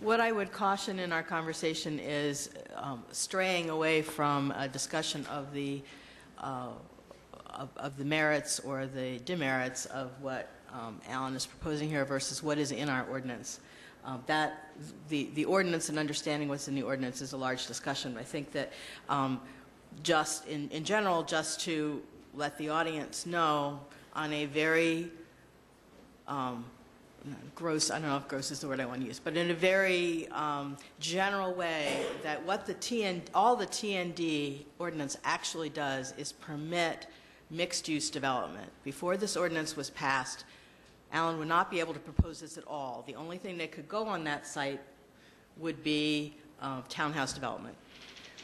What I would caution in our conversation is straying away from a discussion of the merits or the demerits of what Alan is proposing here versus what is in our ordinance. The ordinance and understanding what's in the ordinance is a large discussion. I think that just in general, just to let the audience know on a very gross, I don't know if gross is the word I want to use, but in a very general way, that what all the TND ordinance actually does is permit mixed-use development. Before this ordinance was passed, Alan would not be able to propose this at all. The only thing that could go on that site would be townhouse development.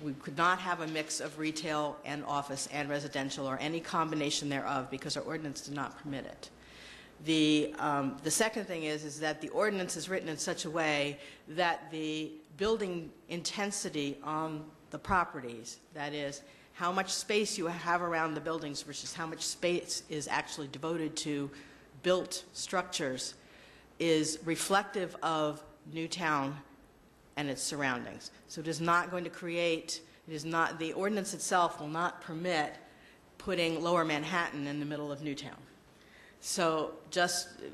We could not have a mix of retail and office and residential or any combination thereof because our ordinance did not permit it. The second thing is that the ordinance is written in such a way that the building intensity on the properties, that is, how much space you have around the buildings versus how much space is actually devoted to built structures, is reflective of Newtown and its surroundings. So it is not going to create, the ordinance itself will not permit putting Lower Manhattan in the middle of Newtown. So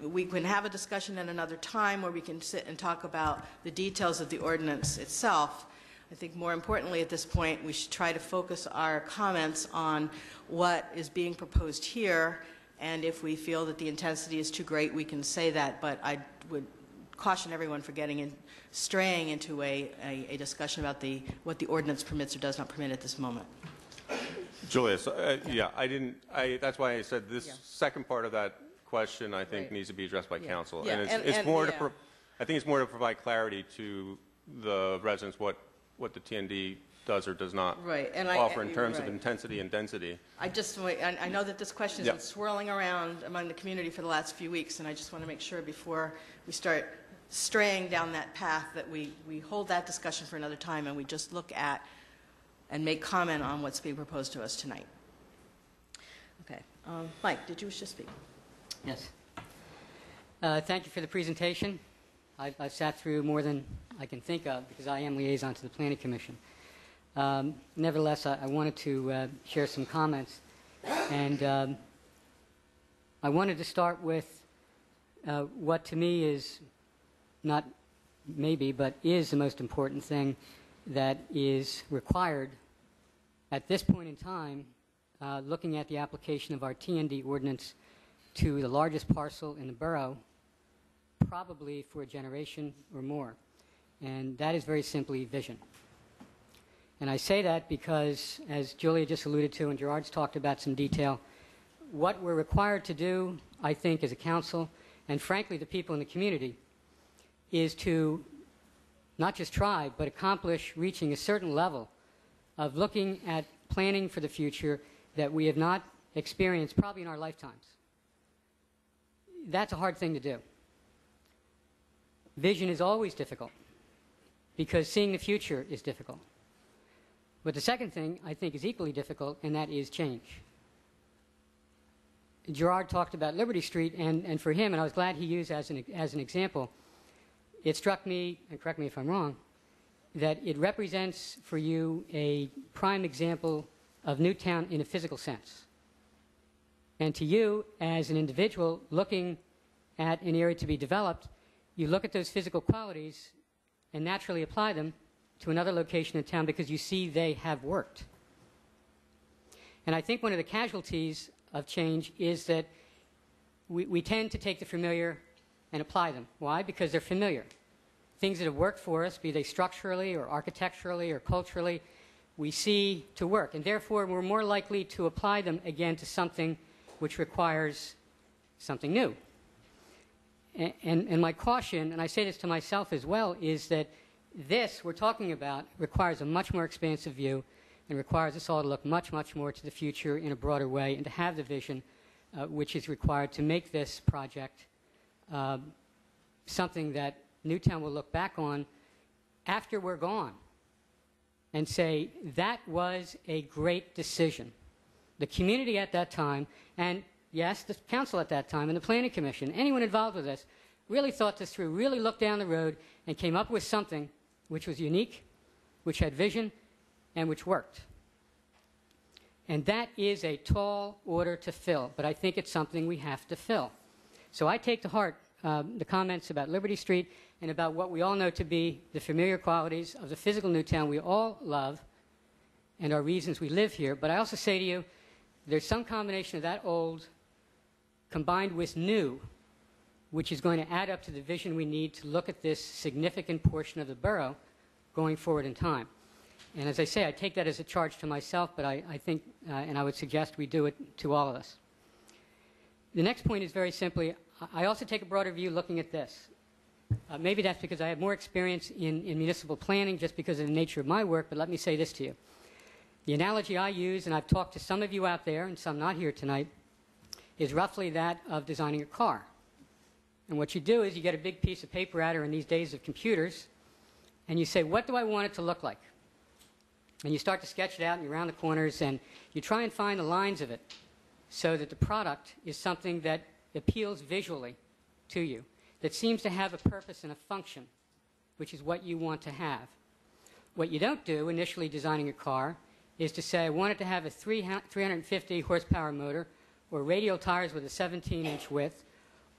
we can have a discussion at another time where we can sit and talk about the details of the ordinance itself. I think more importantly at this point, we should try to focus our comments on what is being proposed here, and if we feel that the intensity is too great, we can say that, but I would caution everyone for straying into a discussion about what the ordinance permits or does not permit at this moment. Julia, yeah, that's why I said this second part of that question I think needs to be addressed by council. Yeah. And it's more to, I think it's more to provide clarity to the residents what the TND does or does not offer in terms of intensity and density. I know that this question has been swirling around among the community for the last few weeks, and I just want to make sure before we start straying down that path that we hold that discussion for another time and we just look at and make comment on what's being proposed to us tonight. Okay. Mike, did you wish to speak? Yes. Thank you for the presentation. I've sat through more than I can think of because I am liaison to the Planning Commission. Nevertheless, I wanted to share some comments. And I wanted to start with what to me is not maybe, but is the most important thing that is required at this point in time, looking at the application of our TND ordinance to the largest parcel in the borough, probably for a generation or more. And that is very simply vision. And I say that because, as Julia just alluded to and Gerard's talked about some detail, what we're required to do, I think, as a council, and frankly the people in the community, is to not just try, but accomplish reaching a certain level of looking at planning for the future that we have not experienced probably in our lifetimes. That's a hard thing to do. Vision is always difficult because seeing the future is difficult. But the second thing I think is equally difficult, and that is change. Gerard talked about Liberty Street, and for him, and I was glad he used as an example, it struck me, and correct me if I'm wrong, that it represents for you a prime example of Newtown in a physical sense. And to you, as an individual looking at an area to be developed, you look at those physical qualities and naturally apply them to another location in town because you see they have worked. And I think one of the casualties of change is that we tend to take the familiar and apply them. Why? Because they're familiar. Things that have worked for us, be they structurally or architecturally or culturally, we see to work. And therefore, we're more likely to apply them again to something which requires something new. And my caution, and I say this to myself as well, is that this we're talking about requires a much more expansive view and requires us all to look much, much more to the future in a broader way and to have the vision which is required to make this project something that Newtown will look back on after we're gone and say, that was a great decision. The community at that time, and yes, the council at that time, and the Planning Commission, anyone involved with this, really thought this through, really looked down the road, and came up with something which was unique, which had vision, and which worked. And that is a tall order to fill, but I think it's something we have to fill. So I take to heart the comments about Liberty Street and about what we all know to be the familiar qualities of the physical Newtown we all love and our reasons we live here. But I also say to you, there's some combination of that old combined with new, which is going to add up to the vision we need to look at this significant portion of the borough going forward in time. And as I say, I take that as a charge to myself, but I think, and I would suggest we do it to all of us. The next point is very simply, I also take a broader view looking at this. Maybe that's because I have more experience in municipal planning just because of the nature of my work, but let me say this to you. The analogy I use, and I've talked to some of you out there and some not here tonight, is roughly that of designing a car. And what you do is you get a big piece of paper out, or in these days of computers, and you say, what do I want it to look like? And you start to sketch it out and you round the corners and you try and find the lines of it so that the product is something that appeals visually to you, that seems to have a purpose and a function, which is what you want to have. What you don't do initially designing a car is to say, I want it to have a 350 horsepower motor or radial tires with a 17-inch width,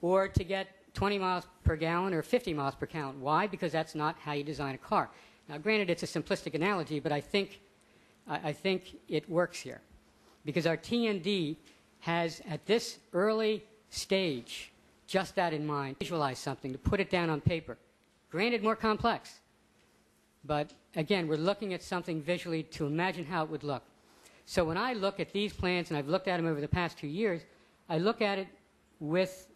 or to get 20 miles per gallon or 50 miles per gallon. Why? Because that's not how you design a car. Now, granted, it's a simplistic analogy, but I think it works here. Because our TND has, at this early stage, just that in mind, visualize something, to put it down on paper. Granted, more complex. But, again, we're looking at something visually to imagine how it would look. So when I look at these plans, and I've looked at them over the past 2 years, I look at it with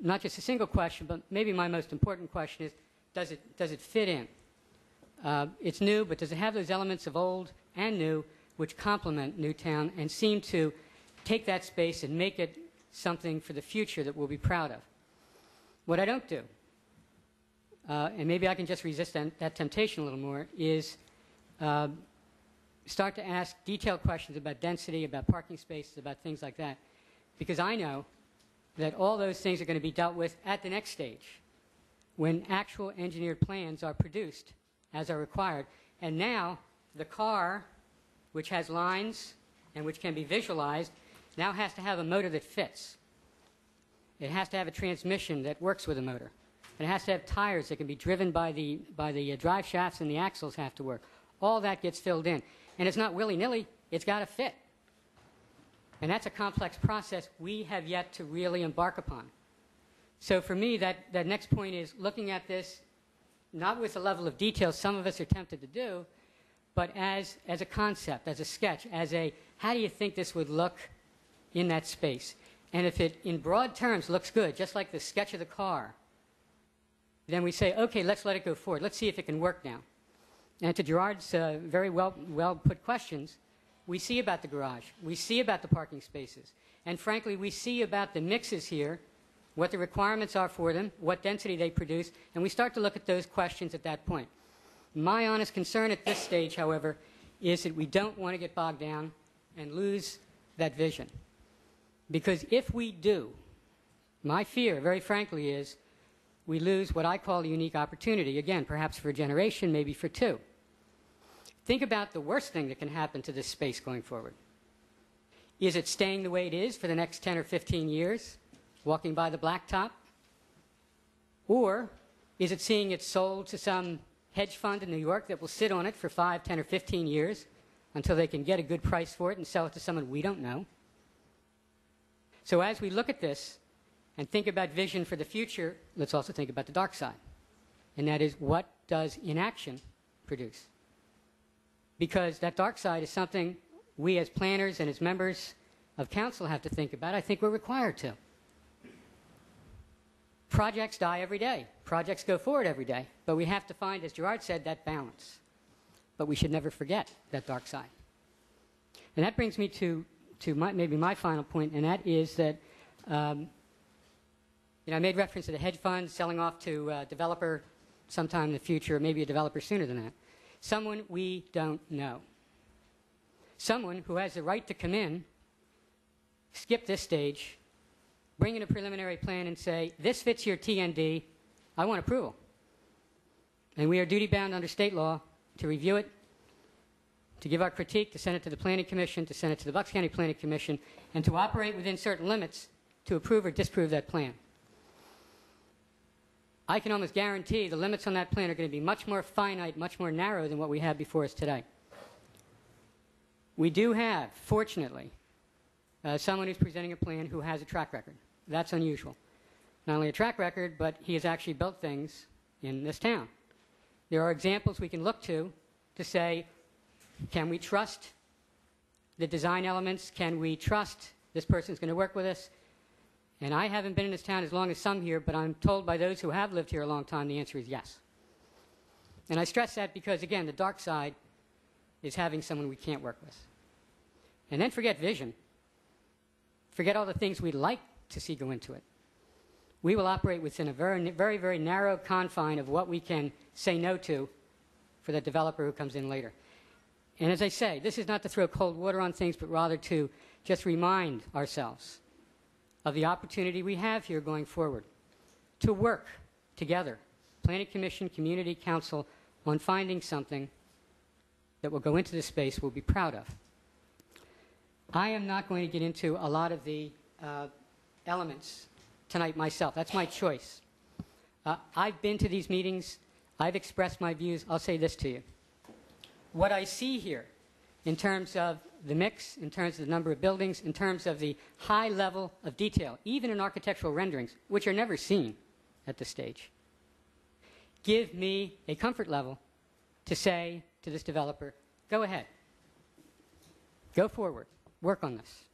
not just a single question, but maybe my most important question is, does it fit in? It's new, but does it have those elements of old and new which complement Newtown and seem to take that space and make it something for the future that we'll be proud of? What I don't do, and maybe I can just resist that temptation a little more, is start to ask detailed questions about density, about parking spaces, about things like that, because I know that all those things are going to be dealt with at the next stage when actual engineered plans are produced as are required. And now the car, which has lines and which can be visualized, now has to have a motor that fits. It has to have a transmission that works with a motor. And it has to have tires that can be driven by the drive shafts, and the axles have to work. All that gets filled in. And it's not willy-nilly. It's got to fit. And that's a complex process we have yet to really embark upon. So for me, that next point is looking at this not with the level of detail some of us are tempted to do, but as a concept, as a sketch, as a how do you think this would look in that space? And if it, in broad terms, looks good, just like the sketch of the car, then we say, okay, let's let it go forward. Let's see if it can work now. And to Gerard's very well put questions, we see about the garage. We see about the parking spaces. And frankly, we see about the mixes here, what the requirements are for them, what density they produce, and we start to look at those questions at that point. My honest concern at this stage, however, is that we don't want to get bogged down and lose that vision. Because if we do, my fear, very frankly, is we lose what I call a unique opportunity. Again, perhaps for a generation, maybe for two. Think about the worst thing that can happen to this space going forward. Is it staying the way it is for the next 10 or 15 years, walking by the blacktop? Or is it seeing it sold to some hedge fund in New York that will sit on it for 5, 10, or 15 years until they can get a good price for it and sell it to someone we don't know? So as we look at this and think about vision for the future, let's also think about the dark side. And that is, what does inaction produce? Because that dark side is something we as planners and as members of council have to think about. I think we're required to. Projects die every day. Projects go forward every day. But we have to find, as Gerard said, that balance. But we should never forget that dark side. And that brings me to maybe my final point, and that is that I made reference to the hedge fund selling off to a developer sometime in the future, or maybe a developer sooner than that. Someone we don't know. Someone who has the right to come in, skip this stage, bring in a preliminary plan and say, this fits your TND, I want approval. And we are duty-bound under state law to review it, to give our critique, to send it to the Planning Commission, to send it to the Bucks County Planning Commission, and to operate within certain limits to approve or disapprove that plan. I can almost guarantee the limits on that plan are going to be much more finite, much more narrow than what we have before us today. We do have, fortunately, someone who's presenting a plan who has a track record. That's unusual. Not only a track record, but he has actually built things in this town. There are examples we can look to say, can we trust the design elements? Can we trust this person's going to work with us? And I haven't been in this town as long as some here, but I'm told by those who have lived here a long time the answer is yes. And I stress that because, again, the dark side is having someone we can't work with. And then forget vision. Forget all the things we'd like to see go into it. We will operate within a very, very, very narrow confine of what we can say no to for the developer who comes in later. And as I say, this is not to throw cold water on things, but rather to just remind ourselves of the opportunity we have here going forward to work together, Planning Commission, Community Council, on finding something that will go into this space we'll be proud of. I am not going to get into a lot of the elements tonight myself. That's my choice. I've been to these meetings. I've expressed my views. I'll say this to you. What I see here in terms of the mix, in terms of the number of buildings, in terms of the high level of detail, even in architectural renderings, which are never seen at this stage, give me a comfort level to say to this developer, go ahead. Go forward. Work on this.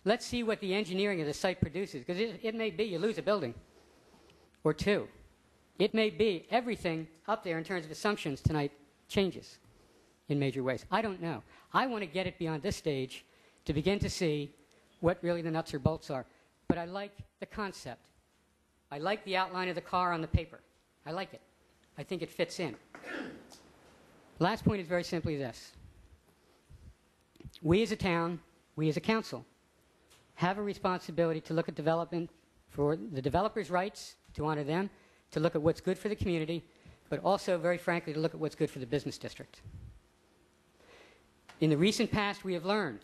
Let's see what the engineering of the site produces, because it may be you lose a building or two. It may be everything up there in terms of assumptions tonight changes in major ways. I don't know. I want to get it beyond this stage to begin to see what really the nuts or bolts are. But I like the concept. I like the outline of the car on the paper. I like it. I think it fits in. Last point is very simply this. We as a town, we as a council, have a responsibility to look at development for the developers' rights, to honor them, to look at what's good for the community, but also, very frankly, to look at what's good for the business district. In the recent past, we have learned,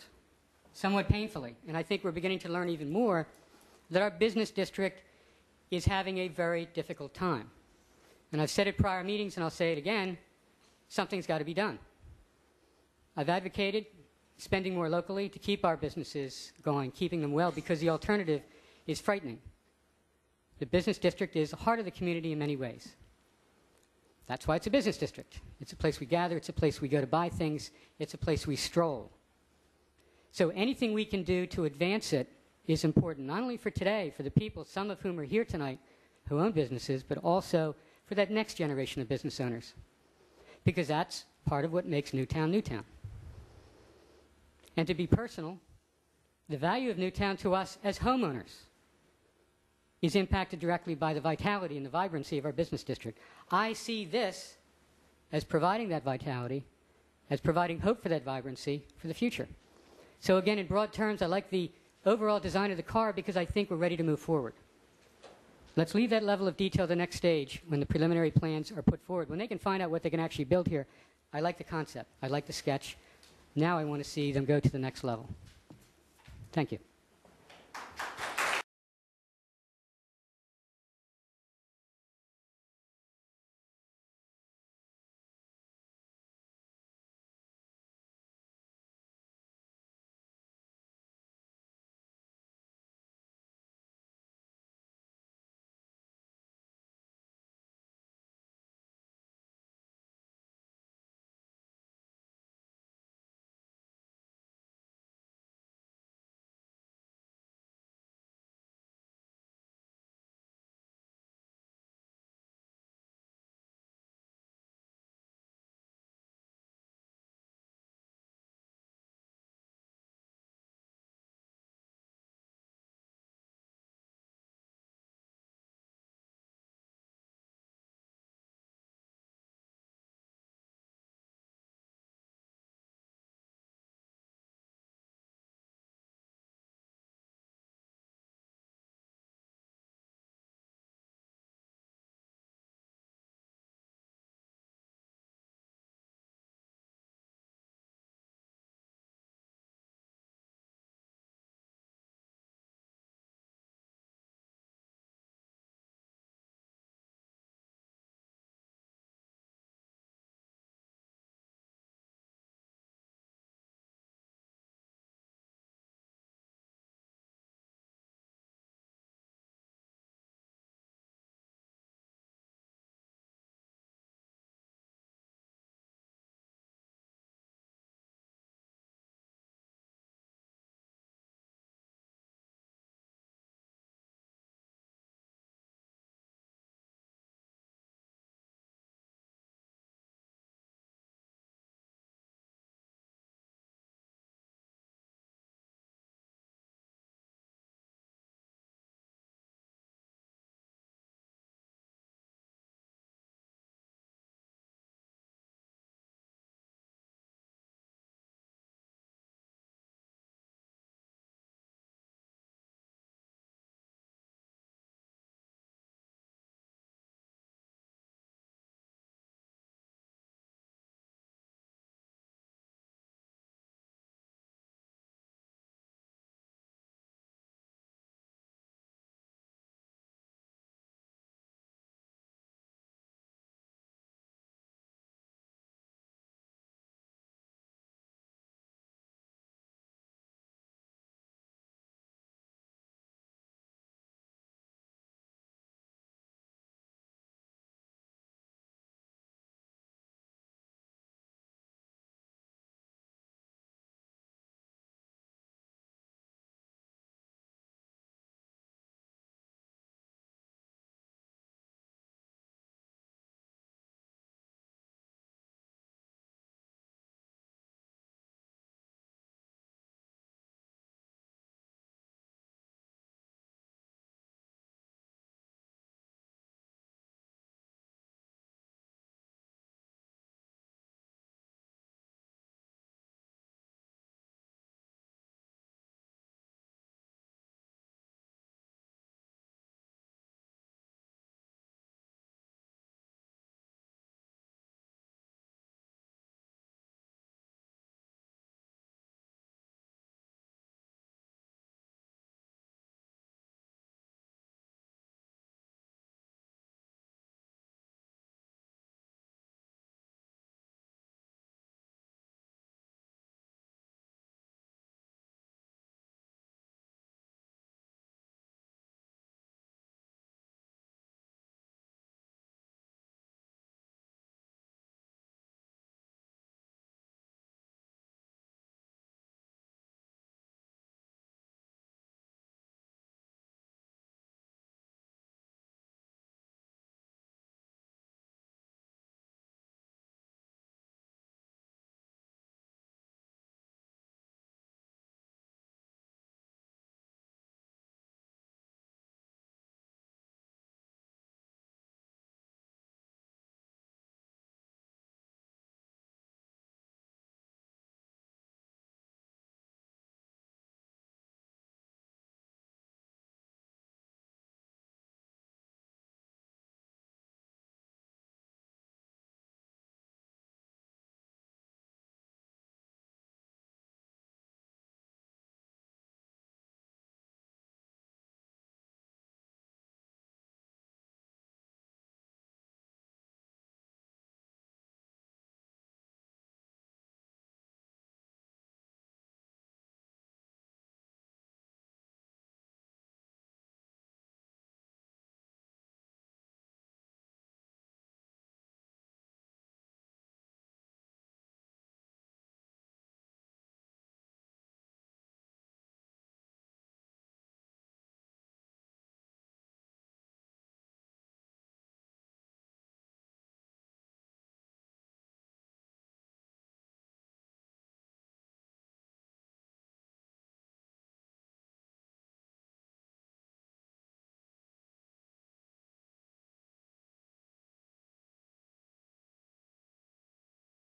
somewhat painfully, and I think we're beginning to learn even more, that our business district is having a very difficult time. And I've said it prior meetings, and I'll say it again, something's got to be done. I've advocated spending more locally to keep our businesses going, keeping them well, because the alternative is frightening. The business district is the heart of the community in many ways. That's why it's a business district. It's a place we gather. It's a place we go to buy things. It's a place we stroll. So anything we can do to advance it is important, not only for today, for the people, some of whom are here tonight, who own businesses, but also for that next generation of business owners. Because that's part of what makes Newtown, Newtown. And to be personal, the value of Newtown to us as homeowners is impacted directly by the vitality and the vibrancy of our business district. I see this as providing that vitality, as providing hope for that vibrancy for the future. So again, in broad terms, I like the overall design of the car because I think we're ready to move forward. Let's leave that level of detail the next stage when the preliminary plans are put forward. When they can find out what they can actually build here, I like the concept. I like the sketch. Now I want to see them go to the next level. Thank you.